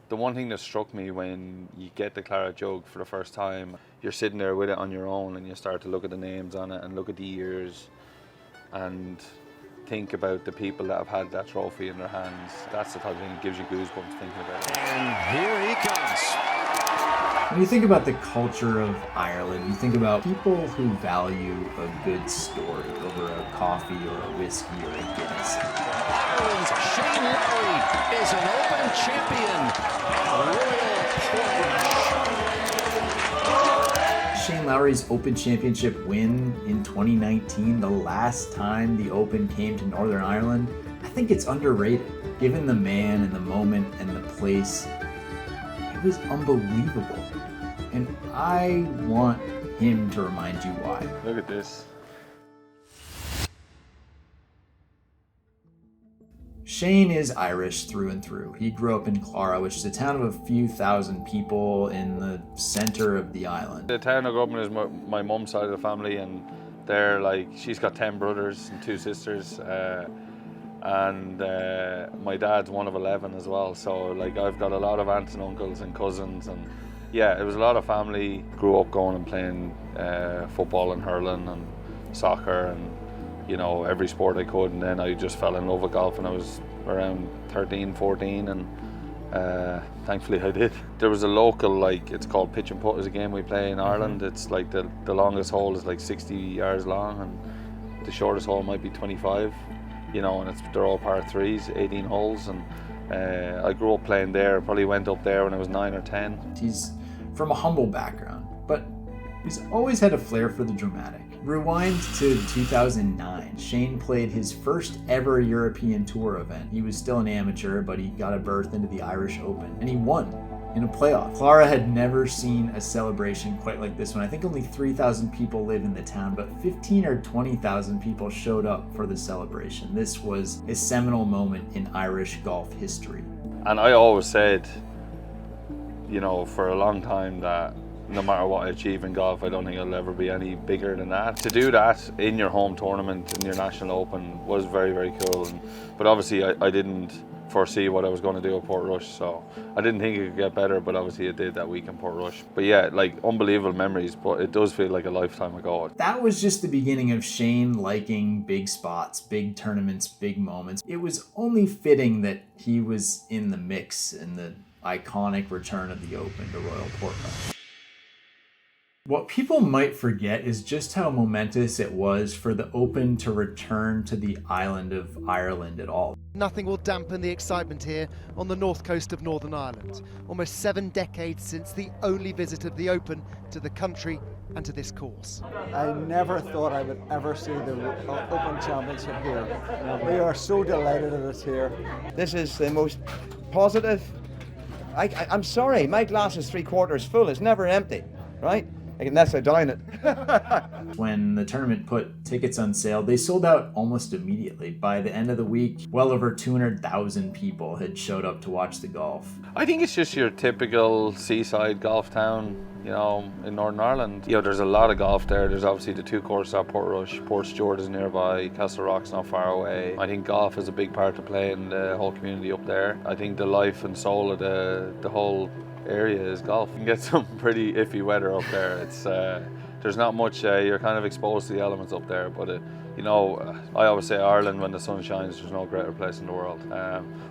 The one thing that struck me when you get the Clara Jug for the first time, you're sitting there with it on your own and you start to look at the names on it and look at the years and think about the people that have had that trophy in their hands. That's the type of thing that gives you goosebumps thinking about it. And here he comes. When you think about the culture of Ireland, you think about people who value a good story over a coffee or a whiskey or a Guinness. Ireland's Shane Lowry is an Open champion. Royal Portrush. Shane Lowry's Open Championship win in 2019, the last time the Open came to Northern Ireland, I think it's underrated. Given the man and the moment and the place, it was unbelievable. And I want him to remind you why. Look at this. Shane is Irish through and through. He grew up in Clara, which is a town of a few thousand people in the center of the island. The town I grew up in is my mum's side of the family, and they're like, she's got 10 brothers and 2 sisters. And my dad's one of 11 as well, so like I've got a lot of aunts and uncles and cousins, and yeah, it was a lot of family. Grew up going and playing football and hurling and soccer and, you know, every sport I could, and then I just fell in love with golf when I was around 13, 14, and thankfully I did. There was a local, like, it's called pitch and putt is a game we play in Ireland. It's like the longest hole is like 60 yards long and the shortest hole might be 25. You know, and they're all par 3s, 18 holes, and I grew up playing there. Probably went up there when I was 9 or 10. He's from a humble background, but he's always had a flair for the dramatic. Rewind to 2009. Shane played his first ever European Tour event. He was still an amateur, but he got a berth into the Irish Open, and he won in a playoff. Clara had never seen a celebration quite like this one. I think only 3,000 people live in the town, but 15 or 20,000 people showed up for the celebration. This was a seminal moment in Irish golf history. And I always said, you know, for a long time that no matter what I achieve in golf, I don't think I'll ever be any bigger than that. To do that in your home tournament, in your National Open, was very, very cool. But obviously I didn't foresee what I was going to do at Portrush, so I didn't think it could get better, but obviously it did that week in Portrush. But yeah, like, unbelievable memories, but it does feel like a lifetime ago. That was just the beginning of Shane liking big spots, big tournaments, big moments. It was only fitting that he was in the mix in the iconic return of the Open to Royal Portrush. What people might forget is just how momentous it was for the Open to return to the island of Ireland at all. Nothing will dampen the excitement here on the north coast of Northern Ireland. Almost 7 decades since the only visit of the Open to the country and to this course. I never thought I would ever see the Open Championship here. We are so delighted that it's here. This is the most positive. I'm sorry, my glass is 3/4 full. It's never empty, right? Unless I down it. When the tournament put tickets on sale, they sold out almost immediately. By the end of the week, well over 200,000 people had showed up to watch the golf. I think it's just your typical seaside golf town, you know, in Northern Ireland. You know, there's a lot of golf there. There's obviously the 2 courses at Portrush. Portstewart is nearby, Castle Rock's not far away. I think golf is a big part to play in the whole community up there. I think the life and soul of the whole area is golf. You can get some pretty iffy weather up there. It's there's not much, you're kind of exposed to the elements up there, but you know, I always say Ireland, when the sun shines, there's no greater place in the world.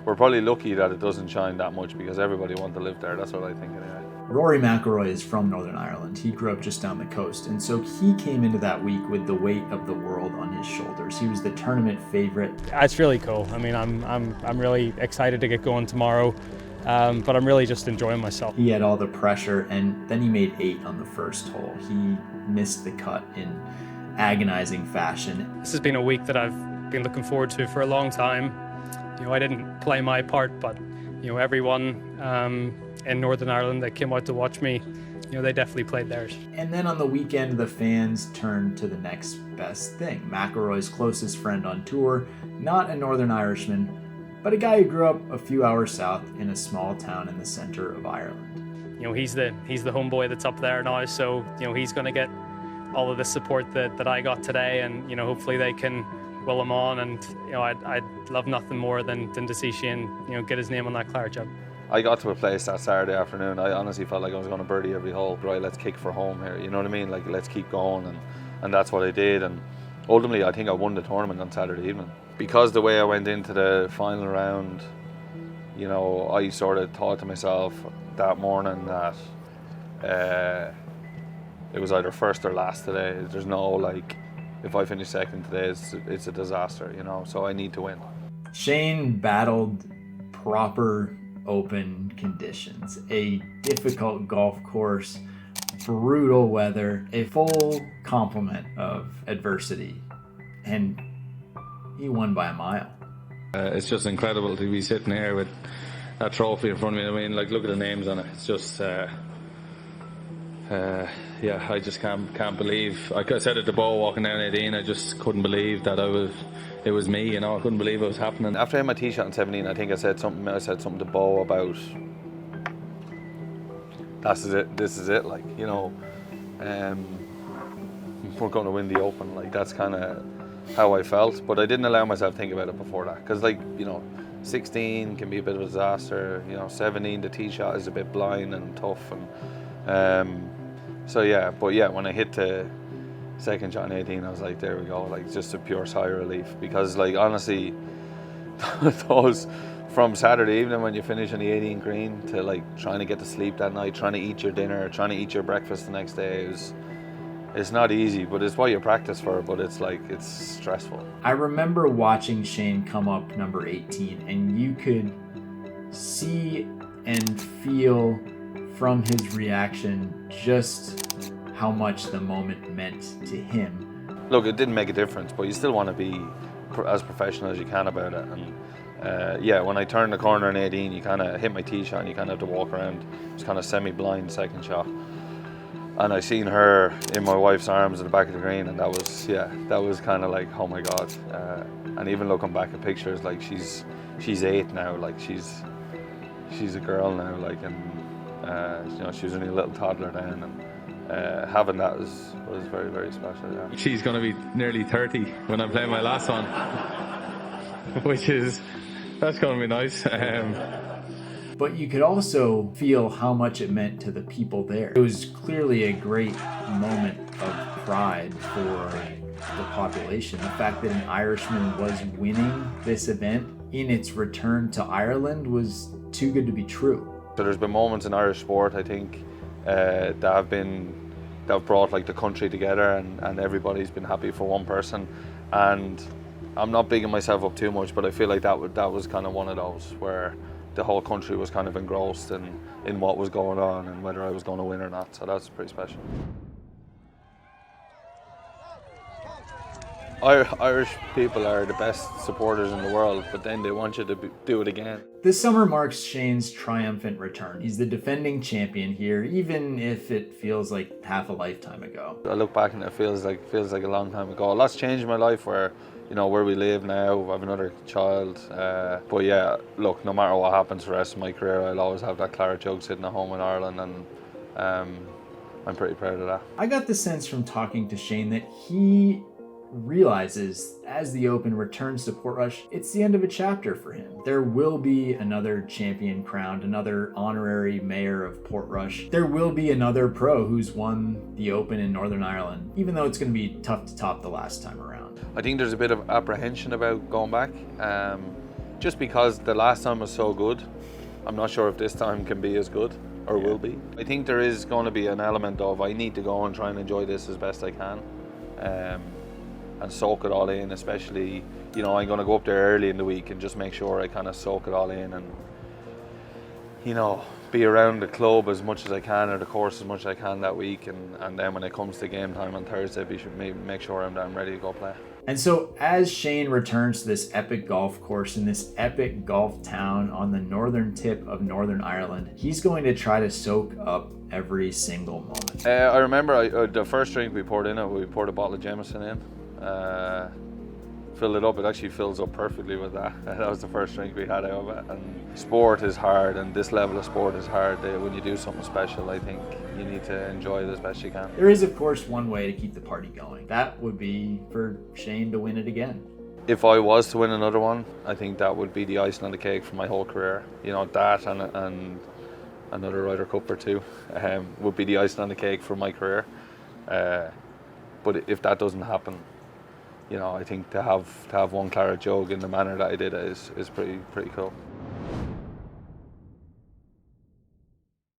We're probably lucky that it doesn't shine that much because everybody wants to live there. That's what I think anyway. Rory McIlroy is from Northern Ireland. He grew up just down the coast, and so he came into that week with the weight of the world on his shoulders. He was the tournament favorite. It's really cool. I mean, I'm really excited to get going tomorrow. But I'm really just enjoying myself. He had all the pressure, and then he made 8 on the first hole. He missed the cut in agonizing fashion. This has been a week that I've been looking forward to for a long time. You know, I didn't play my part, but you know, everyone in Northern Ireland that came out to watch me, you know, they definitely played theirs. And then on the weekend, the fans turned to the next best thing. McIlroy's closest friend on tour, not a Northern Irishman, but a guy who grew up a few hours south in a small town in the center of Ireland. You know, he's the homeboy that's up there now, so you know, he's going to get all of the support that I got today, and you know, hopefully they can will him on, and you know, I'd love nothing more than to see Shane, you know, get his name on that Clara Jug. I got to a place that Saturday afternoon, I honestly felt like I was going to birdie every hole. Right, let's kick for home here, you know what I mean? Like, let's keep going, and that's what I did. And ultimately, I think I won the tournament on Saturday evening. Because the way I went into the final round, you know, I sort of thought to myself that morning that it was either first or last today. There's no, like, if I finish second today, it's a disaster, you know, so I need to win. Shane battled proper open conditions, a difficult golf course, brutal weather, a full complement of adversity, and he won by a mile. It's just incredible to be sitting here with that trophy in front of me. I mean, like, look at the names on it. It's just, yeah, I just can't believe. Like I said at the bowl walking down 18, I just couldn't believe that it was me, you know. I couldn't believe it was happening. After I had my tee shot in 17, I think I said something to Bo about, this is it, like, you know, we're going to win the Open. Like, that's kind of how I felt, but I didn't allow myself to think about it before that, because, like, you know, 16 can be a bit of a disaster, you know, 17, the tee shot is a bit blind and tough, and so yeah, but yeah, when I hit the second shot in 18, I was like, there we go, like, just a pure sigh of relief, because, like, honestly, those from Saturday evening when you finish on the 18 green to, like, trying to get to sleep that night, trying to eat your dinner, trying to eat your breakfast the next day, it's not easy, but it's what you practice for, but it's like, it's stressful. I remember watching Shane come up number 18, and you could see and feel from his reaction just how much the moment meant to him. Look, it didn't make a difference, but you still want to be as professional as you can about it. And yeah, when I turned the corner in 18, you kind of hit my tee shot and you kind of have to walk around. It was kind of semi-blind second shot. And I seen her in my wife's arms at the back of the green, and that was kind of like, oh my God. And even looking back at pictures, like, she's 8 now, like, she's a girl now, like, and you know, she was only a little toddler then, and having that was very, very special. Yeah. She's going to be nearly 30 when I play my last one, that's going to be nice. But you could also feel how much it meant to the people there. It was clearly a great moment of pride for the population. The fact that an Irishman was winning this event in its return to Ireland was too good to be true. So there's been moments in Irish sport, I think, that have brought, like, the country together, and everybody's been happy for one person. And I'm not bigging myself up too much, but I feel like that was kind of one of those where the whole country was kind of engrossed in what was going on and whether I was going to win or not. So that's pretty special. Irish people are the best supporters in the world, but then they want you to do it again. This summer marks Shane's triumphant return. He's the defending champion here, even if it feels like half a lifetime ago. I look back and it feels like a long time ago. A lot's changed in my life, where, you know, where we live now, I have another child. But yeah, look, no matter what happens for the rest of my career, I'll always have that Clara Jug sitting at home in Ireland, and I'm pretty proud of that. I got the sense from talking to Shane that he realizes as the Open returns to Portrush, it's the end of a chapter for him. There will be another champion crowned, another honorary mayor of Portrush. There will be another pro who's won the Open in Northern Ireland, even though it's going to be tough to top the last time around. I think there's a bit of apprehension about going back, just because the last time was so good. I'm not sure if this time can be as good, or will be. I think there is going to be an element of, I need to go and try and enjoy this as best I can. And soak it all in, especially, you know, I'm going to go up there early in the week and just make sure I kind of soak it all in, and, you know, be around the club as much as I can, or the course as much as I can that week, and then when it comes to game time on Thursday, make sure I'm ready to go play. And so as Shane returns to this epic golf course in this epic golf town on the northern tip of Northern Ireland, he's going to try to soak up every single moment. I remember the first drink we poured a bottle of Jameson in. Filled it up. It actually fills up perfectly with that. That was the first drink we had out of it. And sport is hard, and this level of sport is hard. When you do something special, I think you need to enjoy it as best you can. There is, of course, one way to keep the party going. That would be for Shane to win it again. if I was to win another one, I think that would be the icing on the cake for my whole career. You know, that and another Ryder Cup or two would be the icing on the cake for my career. But if that doesn't happen, you know, I think to have won Clara Jug in the manner that I did is pretty cool.